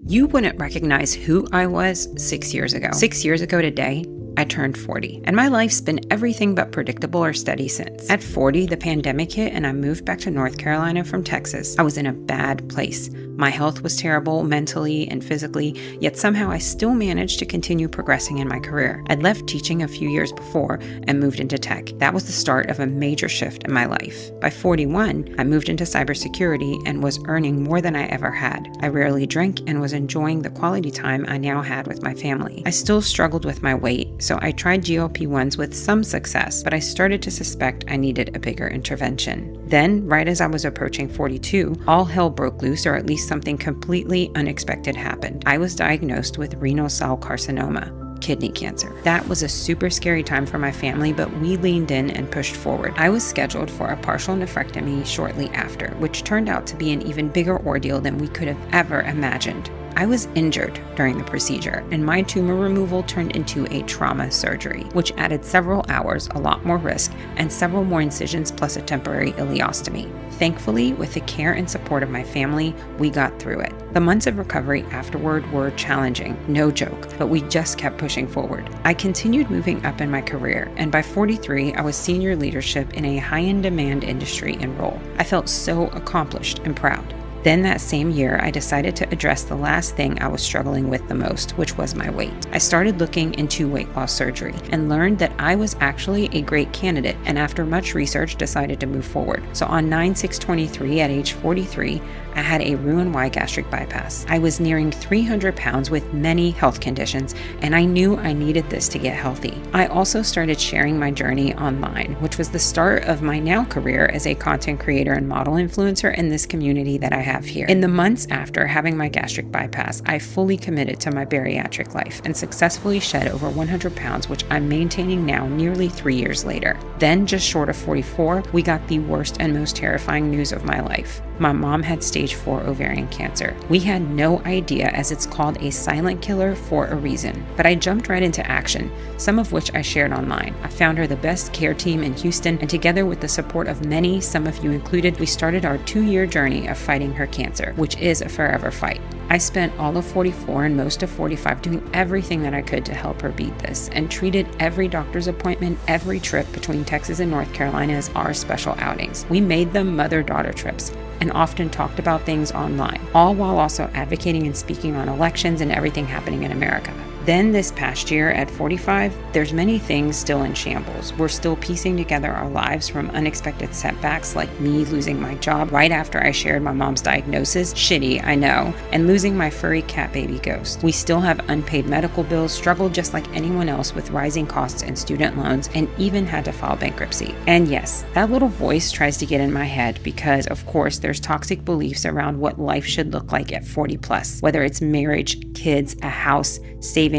You wouldn't recognize who I was 6 years ago. 6 years ago today, I turned 40, and my life's been everything but predictable or steady since. At 40, the pandemic hit and I moved back to North Carolina from Texas. I was in a bad place. My health was terrible mentally and physically, yet somehow I still managed to continue progressing in my career. I'd left teaching a few years before and moved into tech. That was the start of a major shift in my life. By 41, I moved into cybersecurity and was earning more than I ever had. I rarely drank and was enjoying the quality time I now had with my family. I still struggled with my weight, so I tried GLP-1s with some success, but I started to suspect I needed a bigger intervention. Then, right as I was approaching 42, all hell broke loose, or at least something completely unexpected happened. I was diagnosed with renal cell carcinoma, kidney cancer. That was a super scary time for my family, but we leaned in and pushed forward. I was scheduled for a partial nephrectomy shortly after, which turned out to be an even bigger ordeal than we could have ever imagined. I was injured during the procedure, and my tumor removal turned into a trauma surgery, which added several hours, a lot more risk, and several more incisions plus a temporary ileostomy. Thankfully, with the care and support of my family, we got through it. The months of recovery afterward were challenging, no joke, but we just kept pushing forward. I continued moving up in my career, and by 43, I was senior leadership in a high-end demand industry and role. I felt so accomplished and proud. Then that same year, I decided to address the last thing I was struggling with the most, which was my weight. I started looking into weight loss surgery and learned that I was actually a great candidate, and after much research, decided to move forward. So on 9/6/23 at age 43, I had a Roux-en-Y gastric bypass. I was nearing 300 pounds with many health conditions, and I knew I needed this to get healthy. I also started sharing my journey online, which was the start of my now career as a content creator and model influencer in this community that I have here. In the months after having my gastric bypass, I fully committed to my bariatric life and successfully shed over 100 pounds, which I'm maintaining now nearly 3 years later. Then, just short of 44, we got the worst and most terrifying news of my life. My mom had stage 4 ovarian cancer. We had no idea, as it's called a silent killer for a reason, but I jumped right into action, some of which I shared online. I found her the best care team in Houston, and together with the support of many, some of you included, we started our 2-year journey of fighting her cancer, which is a forever fight. I spent all of 44 and most of 45 doing everything that I could to help her beat this, and treated every doctor's appointment, every trip between Texas and North Carolina as our special outings. We made them mother-daughter trips and often talked about things online, all while also advocating and speaking on elections and everything happening in America. Then this past year at 45, there's many things still in shambles. We're still piecing together our lives from unexpected setbacks like me losing my job right after I shared my mom's diagnosis, shitty, I know, and losing my furry cat baby Ghost. We still have unpaid medical bills, struggled just like anyone else with rising costs and student loans, and even had to file bankruptcy. And yes, that little voice tries to get in my head because, of course, there's toxic beliefs around what life should look like at 40 plus, whether it's marriage, kids, a house, savings.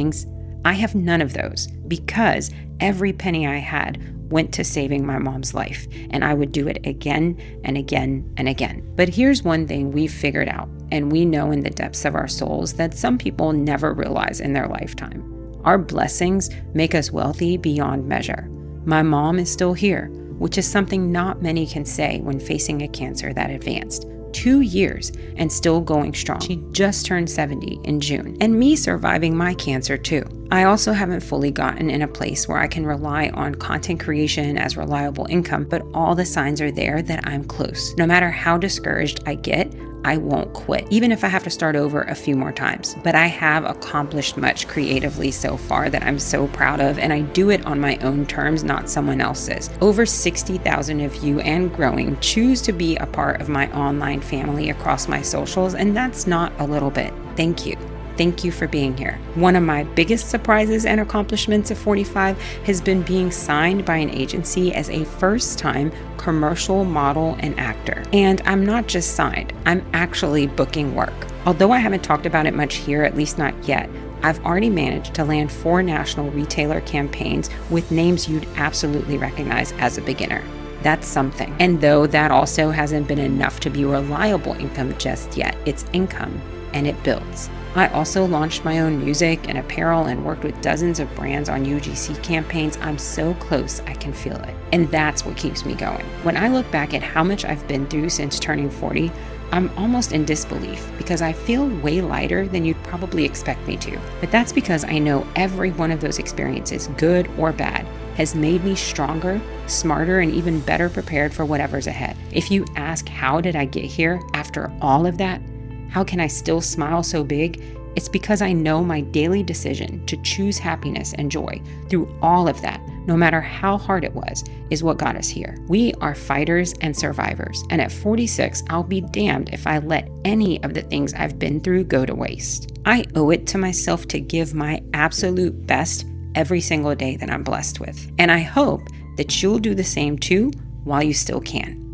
I have none of those because every penny I had went to saving my mom's life, and I would do it again and again and again. But here's one thing we've figured out, and we know in the depths of our souls that some people never realize in their lifetime. Our blessings make us wealthy beyond measure. My mom is still here, which is something not many can say when facing a cancer that advanced. 2 years and still going strong. She just turned 70 in June, and me surviving my cancer too. I also haven't fully gotten in a place where I can rely on content creation as reliable income, but all the signs are there that I'm close. No matter how discouraged I get, I won't quit, even if I have to start over a few more times. But I have accomplished much creatively so far that I'm so proud of, and I do it on my own terms, not someone else's. Over 60,000 of you and growing choose to be a part of my online family across my socials, and that's not a little bit. Thank you. Thank you for being here. One of my biggest surprises and accomplishments at 45 has been being signed by an agency as a first-time commercial model and actor. And I'm not just signed, I'm actually booking work. Although I haven't talked about it much here, at least not yet, I've already managed to land 4 national retailer campaigns with names you'd absolutely recognize as a beginner. That's something. And though that also hasn't been enough to be reliable income just yet, it's income and it builds. I also launched my own music and apparel and worked with dozens of brands on UGC campaigns. I'm so close, I can feel it. And that's what keeps me going. When I look back at how much I've been through since turning 40, I'm almost in disbelief because I feel way lighter than you'd probably expect me to. But that's because I know every one of those experiences, good or bad, has made me stronger, smarter, and even better prepared for whatever's ahead. If you ask, how did I get here after all of that? How can I still smile so big? It's because I know my daily decision to choose happiness and joy through all of that, no matter how hard it was, is what got us here. We are fighters and survivors, and at 46, I'll be damned if I let any of the things I've been through go to waste. I owe it to myself to give my absolute best every single day that I'm blessed with, and I hope that you'll do the same too while you still can.